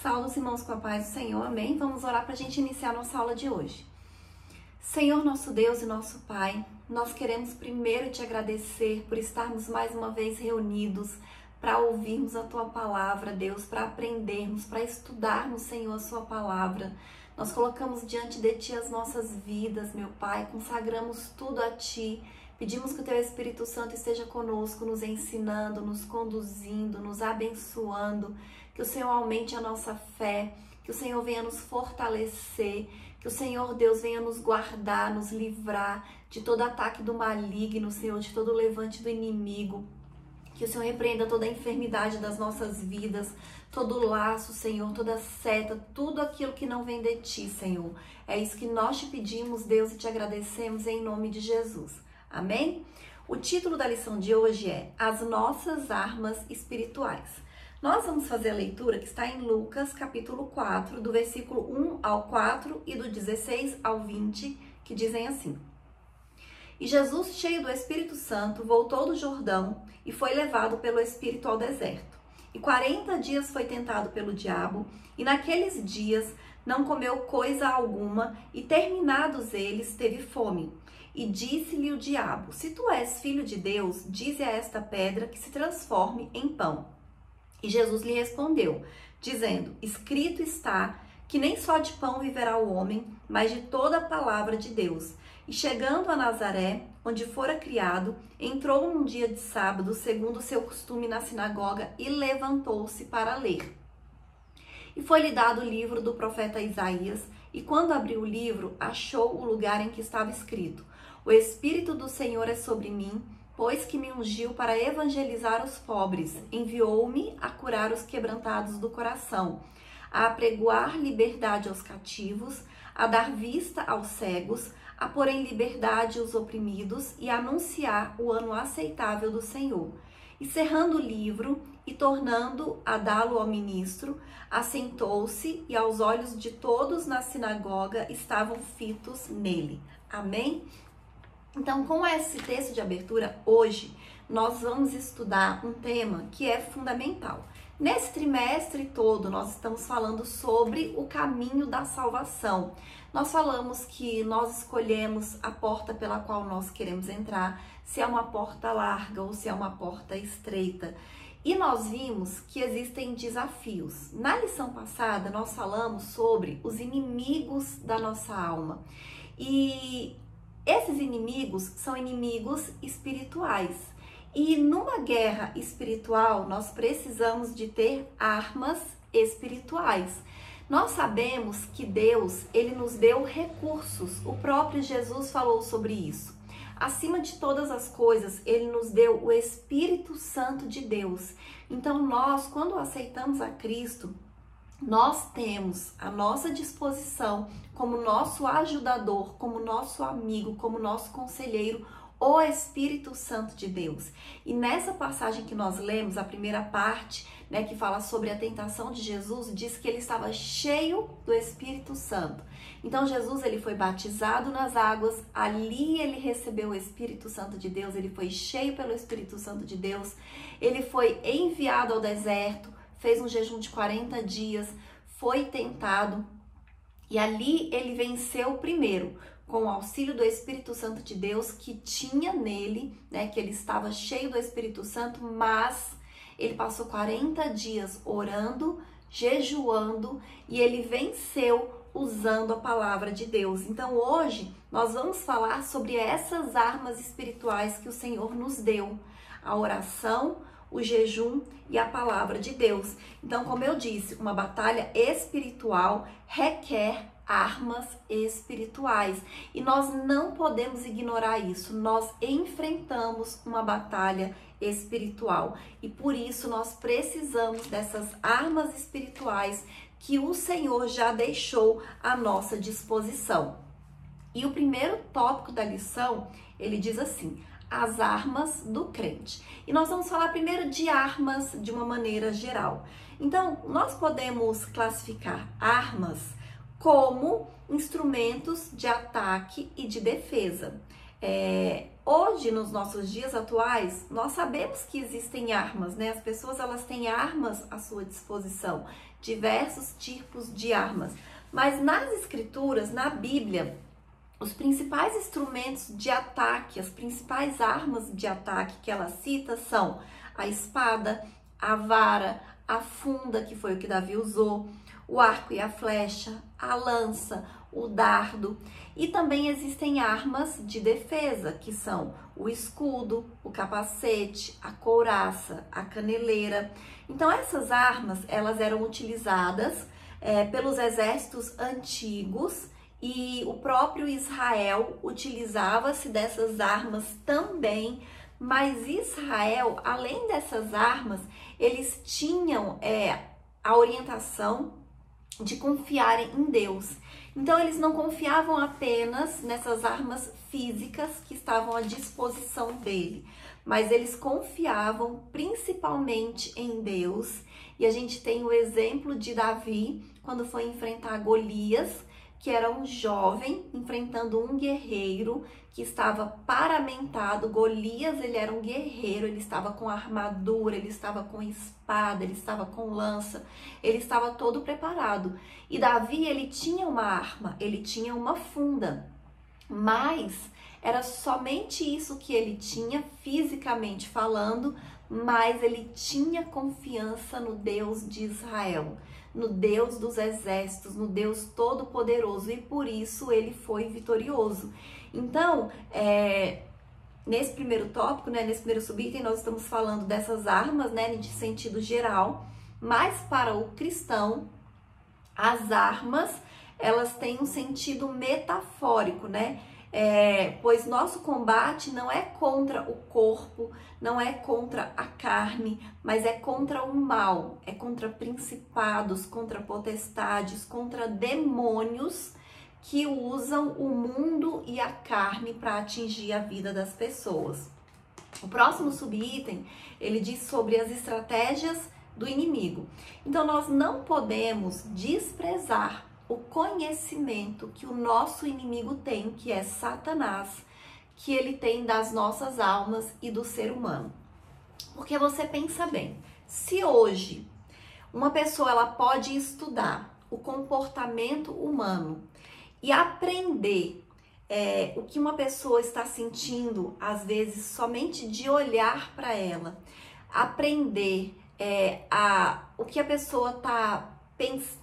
Salve os irmãos com a paz do Senhor, amém? Vamos orar para a gente iniciar a nossa aula de hoje. Senhor, nosso Deus e nosso Pai, nós queremos primeiro te agradecer por estarmos mais uma vez reunidos para ouvirmos a Tua palavra, Deus, para aprendermos, para estudarmos, Senhor, a Sua palavra. Nós colocamos diante de Ti as nossas vidas, meu Pai, consagramos tudo a Ti. Pedimos que o Teu Espírito Santo esteja conosco, nos ensinando, nos conduzindo, nos abençoando, que o Senhor aumente a nossa fé, que o Senhor venha nos fortalecer, que o Senhor Deus venha nos guardar, nos livrar de todo ataque do maligno, Senhor, de todo levante do inimigo. Que o Senhor repreenda toda a enfermidade das nossas vidas, todo laço, Senhor, toda seta, tudo aquilo que não vem de Ti, Senhor. É isso que nós te pedimos, Deus, e te agradecemos em nome de Jesus. Amém? O título da lição de hoje é As Nossas Armas Espirituais. Nós vamos fazer a leitura que está em Lucas, capítulo 4, do versículo 1 ao 4 e do 16 ao 20, que dizem assim: E Jesus, cheio do Espírito Santo, voltou do Jordão e foi levado pelo Espírito ao deserto. E 40 dias foi tentado pelo diabo, e naqueles dias não comeu coisa alguma, e terminados eles, teve fome. E disse-lhe o diabo: Se tu és filho de Deus, dize a esta pedra que se transforme em pão. E Jesus lhe respondeu, dizendo: Escrito está que nem só de pão viverá o homem, mas de toda a palavra de Deus. E chegando a Nazaré, onde fora criado, entrou num dia de sábado, segundo o seu costume, na sinagoga, e levantou-se para ler. E foi-lhe dado o livro do profeta Isaías, e quando abriu o livro, achou o lugar em que estava escrito: O Espírito do Senhor é sobre mim, pois que me ungiu para evangelizar os pobres, enviou-me a curar os quebrantados do coração, a apregoar liberdade aos cativos, a dar vista aos cegos, a pôr em liberdade os oprimidos e a anunciar o ano aceitável do Senhor. E cerrando o livro e tornando a dá-lo ao ministro, assentou-se e aos olhos de todos na sinagoga estavam fitos nele. Amém? Então, com esse texto de abertura, hoje nós vamos estudar um tema que é fundamental. Nesse trimestre todo, nós estamos falando sobre o caminho da salvação. Nós falamos que nós escolhemos a porta pela qual nós queremos entrar, se é uma porta larga ou se é uma porta estreita. E nós vimos que existem desafios. Na lição passada, nós falamos sobre os inimigos da nossa alma. E esses inimigos são inimigos espirituais. E numa guerra espiritual, nós precisamos de ter armas espirituais. Nós sabemos que Deus, Ele nos deu recursos. O próprio Jesus falou sobre isso. Acima de todas as coisas, Ele nos deu o Espírito Santo de Deus. Então nós, quando aceitamos a Cristo, nós temos à nossa disposição, como nosso ajudador, como nosso amigo, como nosso conselheiro, o Espírito Santo de Deus. E nessa passagem que nós lemos, a primeira parte, né, que fala sobre a tentação de Jesus, diz que ele estava cheio do Espírito Santo. Então Jesus, ele foi batizado nas águas, ali ele recebeu o Espírito Santo de Deus, ele foi cheio pelo Espírito Santo de Deus, ele foi enviado ao deserto, fez um jejum de 40 dias, foi tentado e ali ele venceu primeiro com o auxílio do Espírito Santo de Deus que tinha nele, né, que ele estava cheio do Espírito Santo, mas ele passou 40 dias orando, jejuando e ele venceu usando a palavra de Deus. Então hoje nós vamos falar sobre essas armas espirituais que o Senhor nos deu, a oração, o jejum e a palavra de Deus. Então, como eu disse, uma batalha espiritual requer armas espirituais. E nós não podemos ignorar isso. Nós enfrentamos uma batalha espiritual. E por isso nós precisamos dessas armas espirituais que o Senhor já deixou à nossa disposição. E o primeiro tópico da lição, ele diz assim: as armas do crente. E nós vamos falar primeiro de armas de uma maneira geral. Então, nós podemos classificar armas como instrumentos de ataque e de defesa. hoje, nos nossos dias atuais, nós sabemos que existem armas, né? As pessoas, elas têm armas à sua disposição, diversos tipos de armas. Mas nas escrituras, na Bíblia, os principais instrumentos de ataque, as principais armas de ataque que ela cita são a espada, a vara, a funda, que foi o que Davi usou, o arco e a flecha, a lança, o dardo. E também existem armas de defesa, que são o escudo, o capacete, a couraça, a caneleira. Então essas armas, elas eram utilizadas pelos exércitos antigos, e o próprio Israel utilizava-se dessas armas também. Mas Israel, além dessas armas, eles tinham a orientação de confiarem em Deus. Então eles não confiavam apenas nessas armas físicas que estavam à disposição dele, mas eles confiavam principalmente em Deus. E a gente tem o exemplo de Davi, quando foi enfrentar Golias, que era um jovem enfrentando um guerreiro que estava paramentado. Golias, ele era um guerreiro, ele estava com armadura, ele estava com espada, ele estava com lança, ele estava todo preparado. E Davi, ele tinha uma arma, ele tinha uma funda, mas era somente isso que ele tinha, fisicamente falando, mas ele tinha confiança no Deus de Israel, no Deus dos exércitos, no Deus Todo-Poderoso, e por isso ele foi vitorioso. Então, nesse primeiro tópico, né, nesse primeiro subitem, nós estamos falando dessas armas, né, de sentido geral, mas para o cristão, as armas, elas têm um sentido metafórico, né? Pois nosso combate não é contra o corpo, não é contra a carne, mas é contra o mal, é contra principados, contra potestades, contra demônios que usam o mundo e a carne para atingir a vida das pessoas. O próximo subitem, ele diz sobre as estratégias do inimigo. Então nós não podemos desprezar o conhecimento que o nosso inimigo tem, que é Satanás, que ele tem das nossas almas e do ser humano. Porque você pensa bem, se hoje uma pessoa ela pode estudar o comportamento humano e aprender o que uma pessoa está sentindo, às vezes somente de olhar para ela, aprender o que a pessoa está pensando.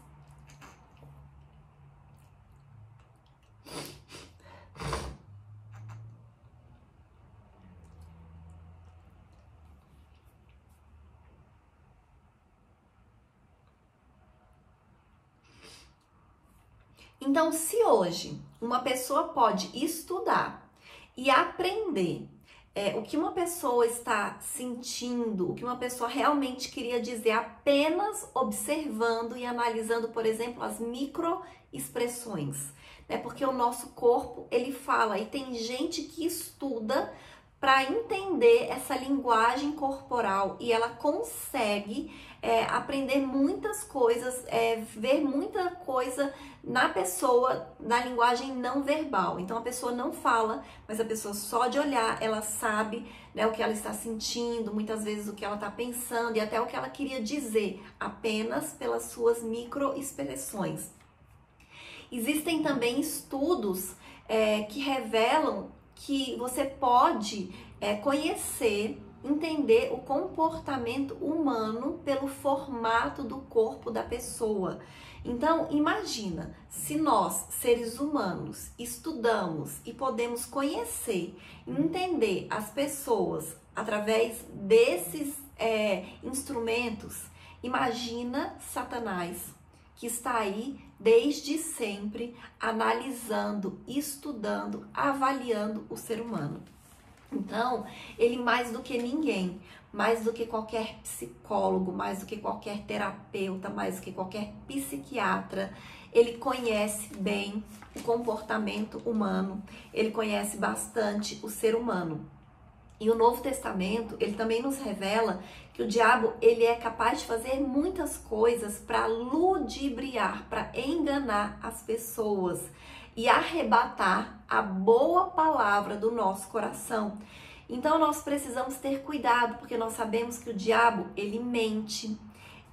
Então, se hoje uma pessoa pode estudar e aprender o que uma pessoa está sentindo, o que uma pessoa realmente queria dizer, apenas observando e analisando, por exemplo, as microexpressões, né? Porque o nosso corpo, ele fala, e tem gente que estuda para entender essa linguagem corporal, e ela consegue aprender muitas coisas, ver muita coisa na pessoa, na linguagem não verbal. Então a pessoa não fala, mas a pessoa só de olhar, ela sabe, né, o que ela está sentindo, muitas vezes o que ela está pensando e até o que ela queria dizer, apenas pelas suas microexpressões. Existem também estudos que revelam que você pode conhecer, entender o comportamento humano pelo formato do corpo da pessoa. Então, imagina, se nós, seres humanos, estudamos e podemos conhecer, entender as pessoas através desses instrumentos, imagina Satanás, que está aí desde sempre analisando, estudando, avaliando o ser humano. Então, ele mais do que ninguém, mais do que qualquer psicólogo, mais do que qualquer terapeuta, mais do que qualquer psiquiatra, ele conhece bem o comportamento humano, ele conhece bastante o ser humano. E o Novo Testamento, ele também nos revela que o diabo, ele é capaz de fazer muitas coisas para ludibriar, para enganar as pessoas e arrebatar a boa palavra do nosso coração. Então nós precisamos ter cuidado, porque nós sabemos que o diabo, ele mente,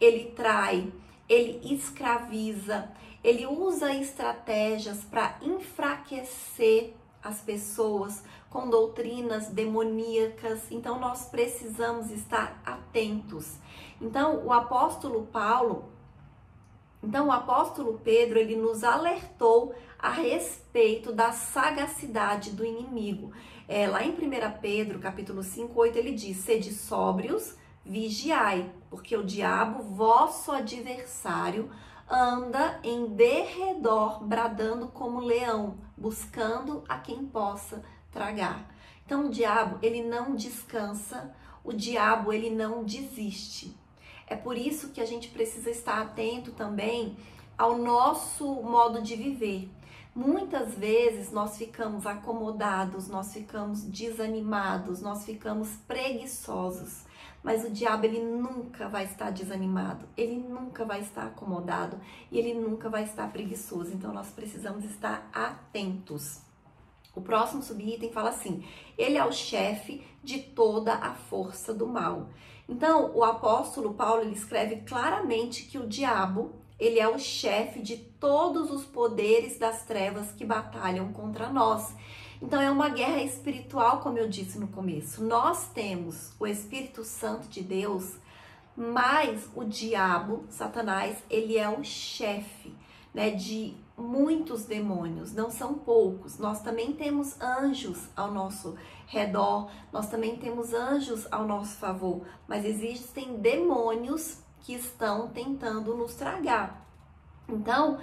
ele trai, ele escraviza, ele usa estratégias para enfraquecer as pessoas com doutrinas demoníacas. Então nós precisamos estar atentos. Então o apóstolo Pedro, ele nos alertou a respeito da sagacidade do inimigo. Lá em 1 Pedro, capítulo 5, 8, ele diz: sede sóbrios, vigiai, porque o diabo, vosso adversário, anda em derredor, bradando como leão, buscando a quem possa tragar. Então o diabo, ele não descansa, o diabo, ele não desiste. É por isso que a gente precisa estar atento também ao nosso modo de viver. Muitas vezes nós ficamos acomodados, nós ficamos desanimados, nós ficamos preguiçosos. Mas o diabo, ele nunca vai estar desanimado, ele nunca vai estar acomodado e ele nunca vai estar preguiçoso. Então nós precisamos estar atentos. O próximo subitem fala assim: ele é o chefe de toda a força do mal. Então o apóstolo Paulo, ele escreve claramente que o diabo, ele é o chefe de todos os poderes das trevas que batalham contra nós. Então é uma guerra espiritual, como eu disse no começo. Nós temos o Espírito Santo de Deus, mas o diabo, Satanás, ele é o chefe, né, de muitos demônios, não são poucos. Nós também temos anjos ao nosso redor, nós também temos anjos ao nosso favor, mas existem demônios que estão tentando nos tragar. Então,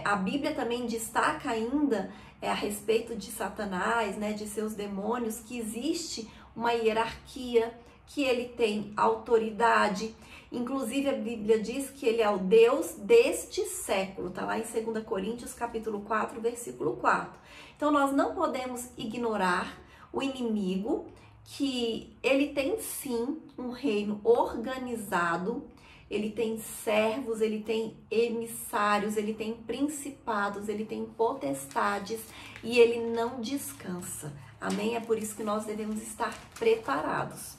a Bíblia também destaca ainda a respeito de Satanás, né, de seus demônios, que existe uma hierarquia, que ele tem autoridade. Inclusive a Bíblia diz que ele é o Deus deste século, tá lá em 2 Coríntios capítulo 4, versículo 4. Então nós não podemos ignorar o inimigo, que ele tem sim um reino organizado, ele tem servos, ele tem emissários, ele tem principados, ele tem potestades e ele não descansa. Amém? É por isso que nós devemos estar preparados.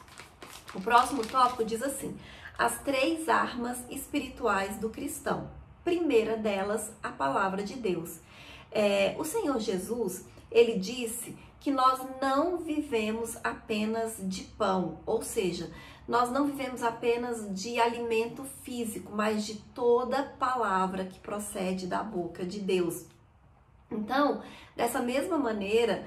O próximo tópico diz assim: as 3 armas espirituais do cristão. Primeira delas, a palavra de Deus. O Senhor Jesus, ele disse que nós não vivemos apenas de pão, ou seja, nós não vivemos apenas de alimento físico, mas de toda palavra que procede da boca de Deus. Então, dessa mesma maneira,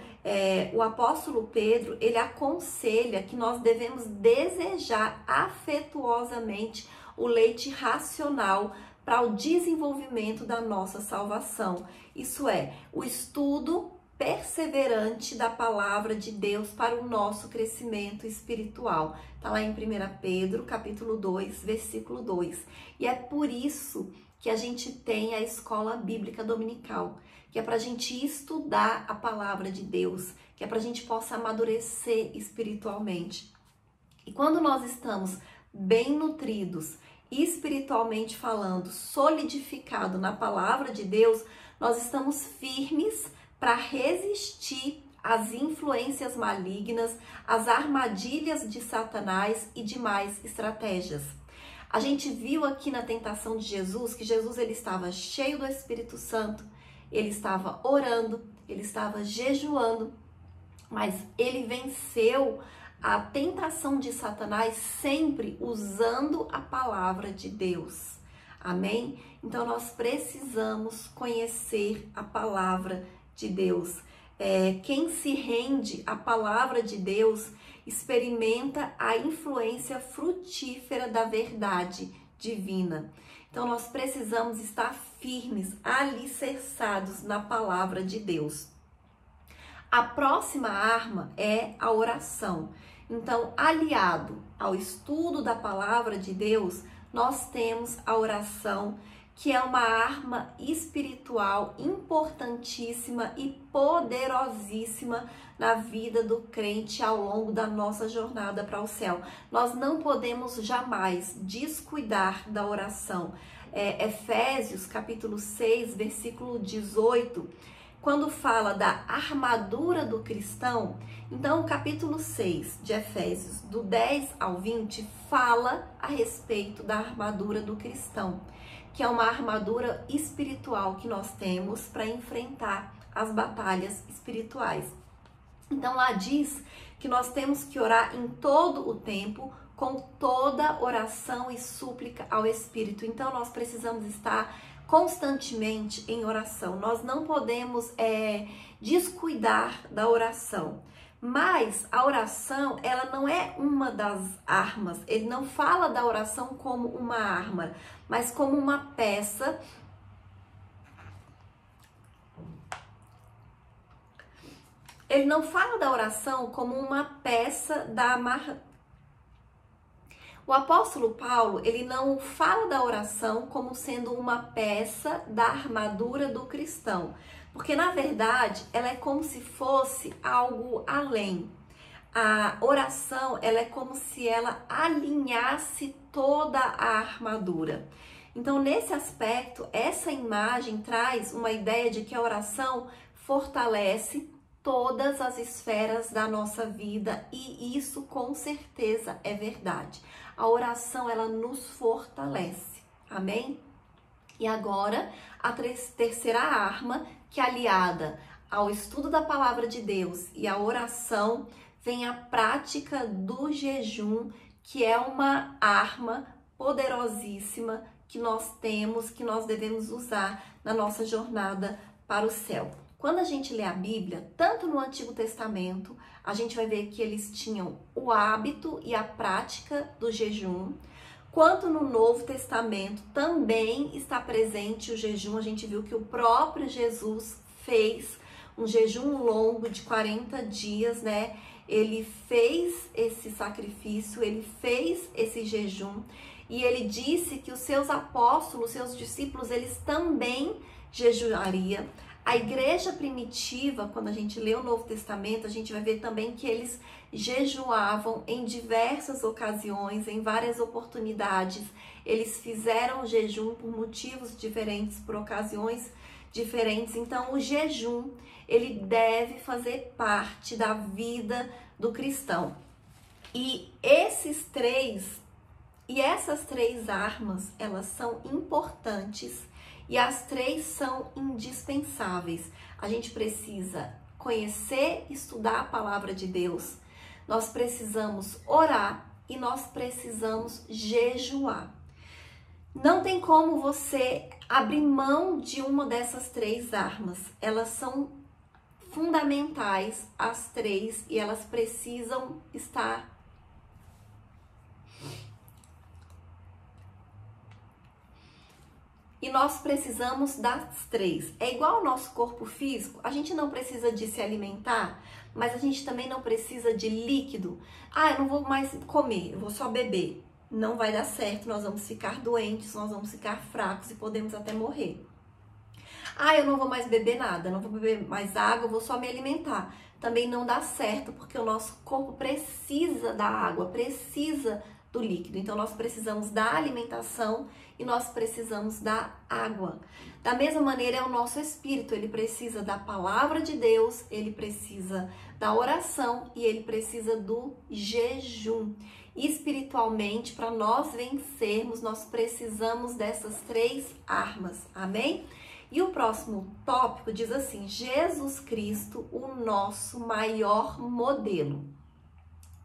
o apóstolo Pedro, ele aconselha que nós devemos desejar afetuosamente o leite racional para o desenvolvimento da nossa salvação. Isso é, o estudo perseverante da palavra de Deus para o nosso crescimento espiritual. Está lá em 1 Pedro, capítulo 2, versículo 2. E é por isso que a gente tem a escola bíblica dominical, que é para a gente estudar a palavra de Deus, que é para a gente possa amadurecer espiritualmente. E quando nós estamos bem nutridos, espiritualmente falando, solidificado na palavra de Deus, nós estamos firmes para resistir às influências malignas, às armadilhas de Satanás e demais estratégias. A gente viu aqui na tentação de Jesus que Jesus, ele estava cheio do Espírito Santo, ele estava orando, ele estava jejuando, mas ele venceu a tentação de Satanás sempre usando a palavra de Deus. Amém? Então nós precisamos conhecer a palavra de Deus. Quem se rende à palavra de Deus experimenta a influência frutífera da verdade divina. Então nós precisamos estar firmes, alicerçados na palavra de Deus. A próxima arma é a oração. Então, aliado ao estudo da palavra de Deus, nós temos a oração, que é uma arma espiritual importantíssima e poderosíssima na vida do crente ao longo da nossa jornada para o céu. Nós não podemos jamais descuidar da oração. Efésios capítulo 6, versículo 18, quando fala da armadura do cristão, então o capítulo 6 de Efésios, do 10 ao 20, fala a respeito da armadura do cristão, que é uma armadura espiritual que nós temos para enfrentar as batalhas espirituais. Então lá diz que nós temos que orar em todo o tempo, com toda oração e súplica ao Espírito. Então nós precisamos estar constantemente em oração. Nós não podemos descuidar da oração. Mas a oração, ela não é uma das armas. Ele não fala da oração como uma arma, mas como uma peça. Ele não fala da oração como uma peça da amarra. O apóstolo Paulo, ele não fala da oração como sendo uma peça da armadura do cristão, porque na verdade ela é como se fosse algo além. A oração, ela é como se ela alinhasse toda a armadura. Então, nesse aspecto, essa imagem traz uma ideia de que a oração fortalece todas as esferas da nossa vida, e isso com certeza é verdade. A oração, ela nos fortalece, amém? E agora, a terceira arma, que é aliada ao estudo da palavra de Deus e à oração, vem a prática do jejum, que é uma arma poderosíssima que nós temos, que nós devemos usar na nossa jornada para o céu. Quando a gente lê a Bíblia, tanto no Antigo Testamento, a gente vai ver que eles tinham o hábito e a prática do jejum, quanto no Novo Testamento também está presente o jejum. A gente viu que o próprio Jesus fez um jejum longo de 40 dias, né? Ele fez esse sacrifício, ele fez esse jejum, e ele disse que os seus apóstolos, seus discípulos, eles também jejuariam. A igreja primitiva, quando a gente lê o Novo Testamento, a gente vai ver também que eles jejuavam em diversas ocasiões, em várias oportunidades. Eles fizeram jejum por motivos diferentes, por ocasiões diferentes. Então, o jejum, ele deve fazer parte da vida do cristão. E essas três armas, elas são importantes. E as três são indispensáveis. A gente precisa conhecer, estudar a palavra de Deus, nós precisamos orar e nós precisamos jejuar. Não tem como você abrir mão de uma dessas três armas. Elas são fundamentais, as três, e elas precisam estar e nós precisamos das três. É igual ao nosso corpo físico, a gente não precisa de se alimentar, mas a gente também não precisa de líquido. Eu não vou mais comer, eu vou só beber. Não vai dar certo, nós vamos ficar doentes, nós vamos ficar fracos e podemos até morrer. Eu não vou mais beber nada, não vou beber mais água, eu vou só me alimentar. Também não dá certo, porque o nosso corpo precisa da água, precisa do líquido. Então, nós precisamos da alimentação e nós precisamos da água. Da mesma maneira, é o nosso espírito. Ele precisa da palavra de Deus, ele precisa da oração e ele precisa do jejum. Espiritualmente, para nós vencermos, nós precisamos dessas três armas. Amém? E o próximo tópico diz assim: Jesus Cristo, o nosso maior modelo.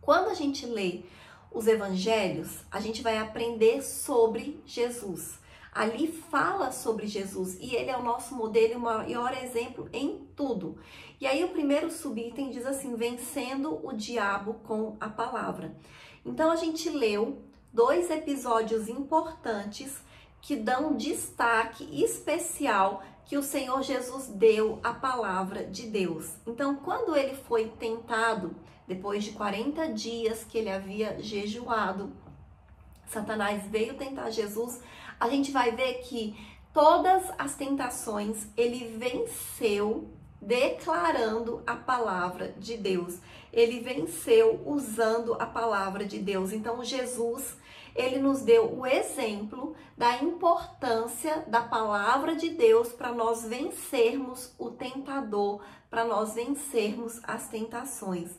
Quando a gente lê os evangelhos, a gente vai aprender sobre Jesus. Ali fala sobre Jesus e ele é o nosso modelo e o maior exemplo em tudo. E aí o primeiro subitem diz assim: vencendo o diabo com a palavra. Então a gente leu 2 episódios importantes que dão destaque especial que o Senhor Jesus deu à palavra de Deus. Então, quando ele foi tentado, depois de 40 dias que ele havia jejuado, Satanás veio tentar Jesus. A gente vai ver que todas as tentações, ele venceu declarando a palavra de Deus. Ele venceu usando a palavra de Deus. Então, Jesus, ele nos deu o exemplo da importância da palavra de Deus para nós vencermos o tentador, para nós vencermos as tentações.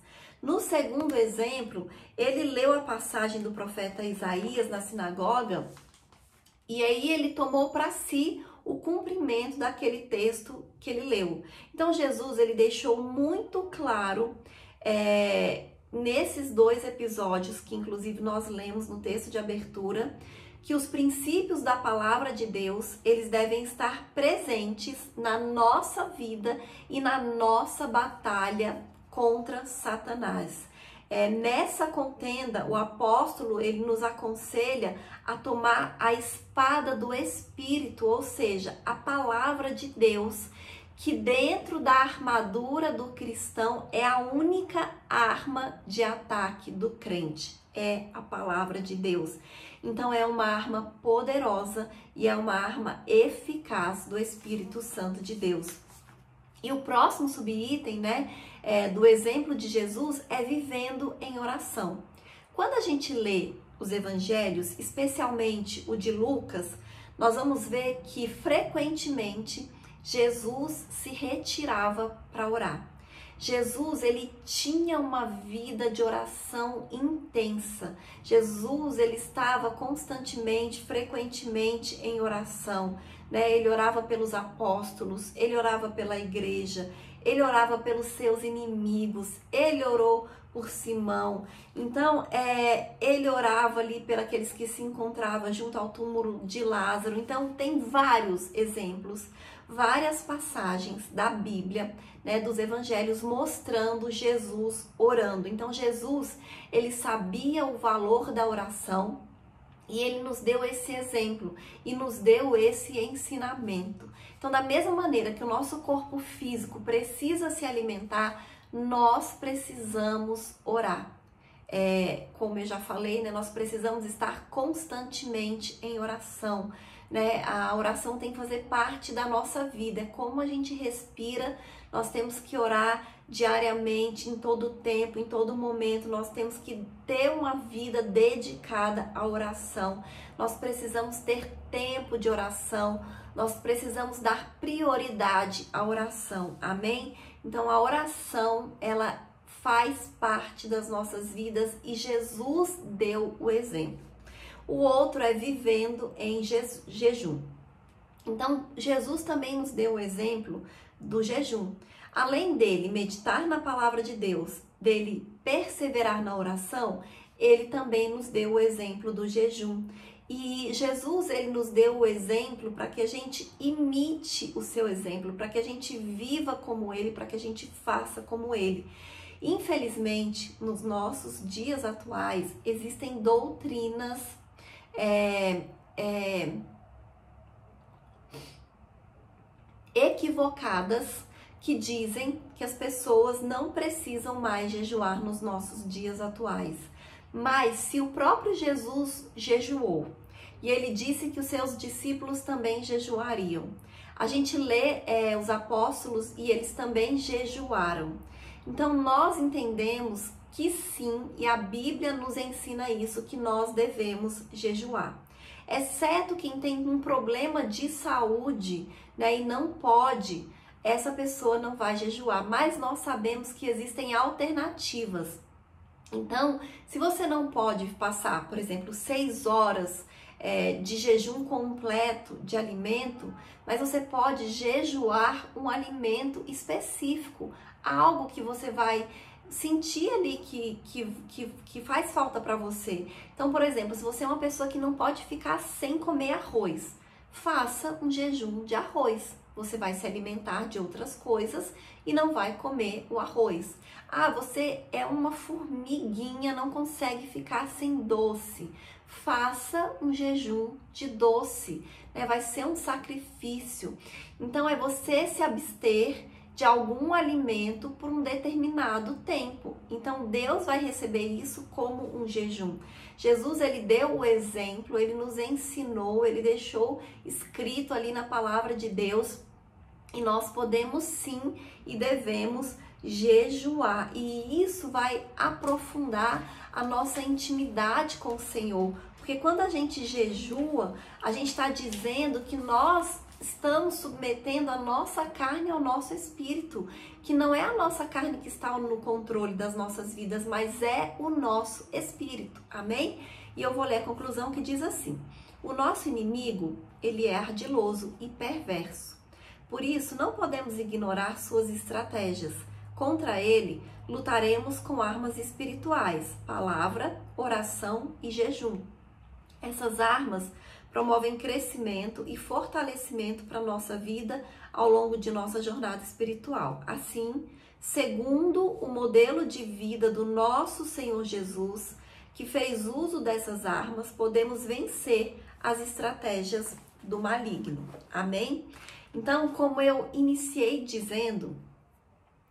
No segundo exemplo, ele leu a passagem do profeta Isaías na sinagoga e aí ele tomou para si o cumprimento daquele texto que ele leu. Então, Jesus, ele deixou muito claro nesses dois episódios, que inclusive nós lemos no texto de abertura, que os princípios da palavra de Deus, eles devem estar presentes na nossa vida e na nossa batalha contra Satanás. Nessa contenda, o apóstolo, ele nos aconselha a tomar a espada do Espírito, ou seja, a palavra de Deus, que dentro da armadura do cristão é a única arma de ataque do crente, é a palavra de Deus. Então é uma arma poderosa e é uma arma eficaz do Espírito Santo de Deus. E o próximo subitem, do exemplo de Jesus é vivendo em oração. Quando a gente lê os evangelhos, especialmente o de Lucas, nós vamos ver que frequentemente Jesus se retirava para orar. Jesus, ele tinha uma vida de oração intensa. Jesus, ele estava constantemente, frequentemente em oração, Ele orava pelos apóstolos, ele orava pela igreja, ele orava pelos seus inimigos, ele orou por Simão. Então, ele orava ali por aqueles que se encontravam junto ao túmulo de Lázaro. Então, tem vários exemplos, várias passagens da Bíblia, dos evangelhos, mostrando Jesus orando. Então, Jesus, ele sabia o valor da oração e ele nos deu esse exemplo e nos deu esse ensinamento. Então, da mesma maneira que o nosso corpo físico precisa se alimentar, nós precisamos orar. Como eu já falei, nós precisamos estar constantemente em oração. A oração tem que fazer parte da nossa vida. É como a gente respira, nós temos que orar diariamente, em todo tempo, em todo momento. Nós temos que ter uma vida dedicada à oração. Nós precisamos ter tempo de oração. Nós precisamos dar prioridade à oração. Amém? Então, a oração, ela faz parte das nossas vidas e Jesus deu o exemplo. O outro é vivendo em jejum. Então, Jesus também nos deu o exemplo do jejum. Além dele meditar na palavra de Deus, dele perseverar na oração, ele também nos deu o exemplo do jejum. E Jesus, ele nos deu o exemplo para que a gente imite o seu exemplo, para que a gente viva como ele, para que a gente faça como ele. Infelizmente, nos nossos dias atuais, existem doutrinas equivocadas que dizem que as pessoas não precisam mais jejuar nos nossos dias atuais. Mas se o próprio Jesus jejuou e ele disse que os seus discípulos também jejuariam, a gente lê os apóstolos e eles também jejuaram. Então nós entendemos que sim, e a Bíblia nos ensina isso, que nós devemos jejuar. Exceto quem tem um problema de saúde, e não pode, essa pessoa não vai jejuar. Mas nós sabemos que existem alternativas. Então, se você não pode passar, por exemplo, 6 horas de jejum completo de alimento, mas você pode jejuar um alimento específico, algo que você vai sentir ali que faz falta para você. Então, por exemplo, se você é uma pessoa que não pode ficar sem comer arroz, faça um jejum de arroz. Você vai se alimentar de outras coisas e não vai comer o arroz. Ah, você é uma formiguinha, não consegue ficar sem doce. Faça um jejum de doce, vai ser um sacrifício. Então, é você se abster de algum alimento por um determinado tempo. Então Deus vai receber isso como um jejum. Jesus, ele deu o exemplo, ele nos ensinou, ele deixou escrito ali na palavra de Deus, e nós podemos sim e devemos jejuar. E isso vai aprofundar a nossa intimidade com o Senhor. Porque quando a gente jejua, a gente está dizendo que nós estamos submetendo a nossa carne ao nosso espírito, que não é a nossa carne que está no controle das nossas vidas, mas é o nosso espírito, amém? E eu vou ler a conclusão que diz assim: o nosso inimigo, ele é ardiloso e perverso, por isso não podemos ignorar suas estratégias. Contra ele, lutaremos com armas espirituais, palavra, oração e jejum. Essas armas promovem crescimento e fortalecimento para a nossa vida ao longo de nossa jornada espiritual. Assim, segundo o modelo de vida do nosso Senhor Jesus, que fez uso dessas armas, podemos vencer as estratégias do maligno. Amém? Então, como eu iniciei dizendo,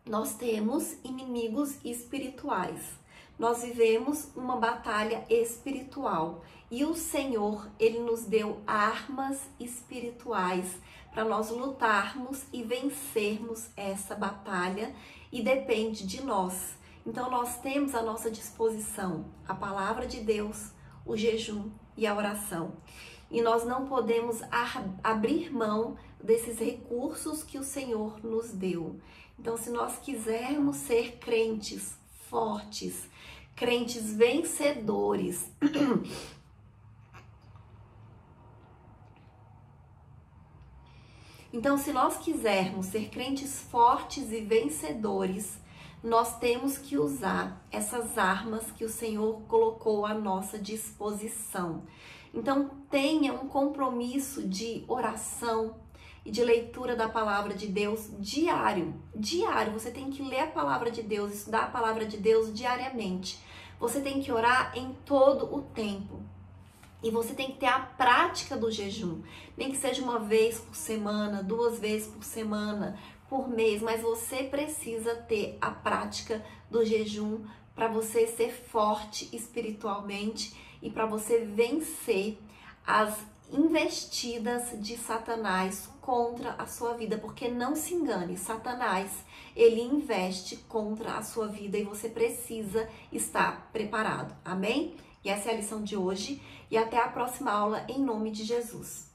nós temos inimigos espirituais. Nós vivemos uma batalha espiritual e o Senhor, ele nos deu armas espirituais para nós lutarmos e vencermos essa batalha, e depende de nós. Então nós temos à nossa disposição a palavra de Deus, o jejum e a oração. E nós não podemos abrir mão desses recursos que o Senhor nos deu. Então, se nós quisermos ser crentes fortes, crentes vencedores, então, se nós quisermos ser crentes fortes e vencedores, nós temos que usar essas armas que o Senhor colocou à nossa disposição. Então, tenha um compromisso de oração e de leitura da palavra de Deus diário. Diário, você tem que ler a palavra de Deus, estudar a palavra de Deus diariamente. Você tem que orar em todo o tempo. E você tem que ter a prática do jejum. Nem que seja uma vez por semana, 2 vezes por semana, por mês. Mas você precisa ter a prática do jejum para você ser forte espiritualmente e para você vencer as investidas de Satanás contra a sua vida. Porque não se engane, Satanás, ele investe contra a sua vida e você precisa estar preparado. Amém? E essa é a lição de hoje. E até a próxima aula, em nome de Jesus.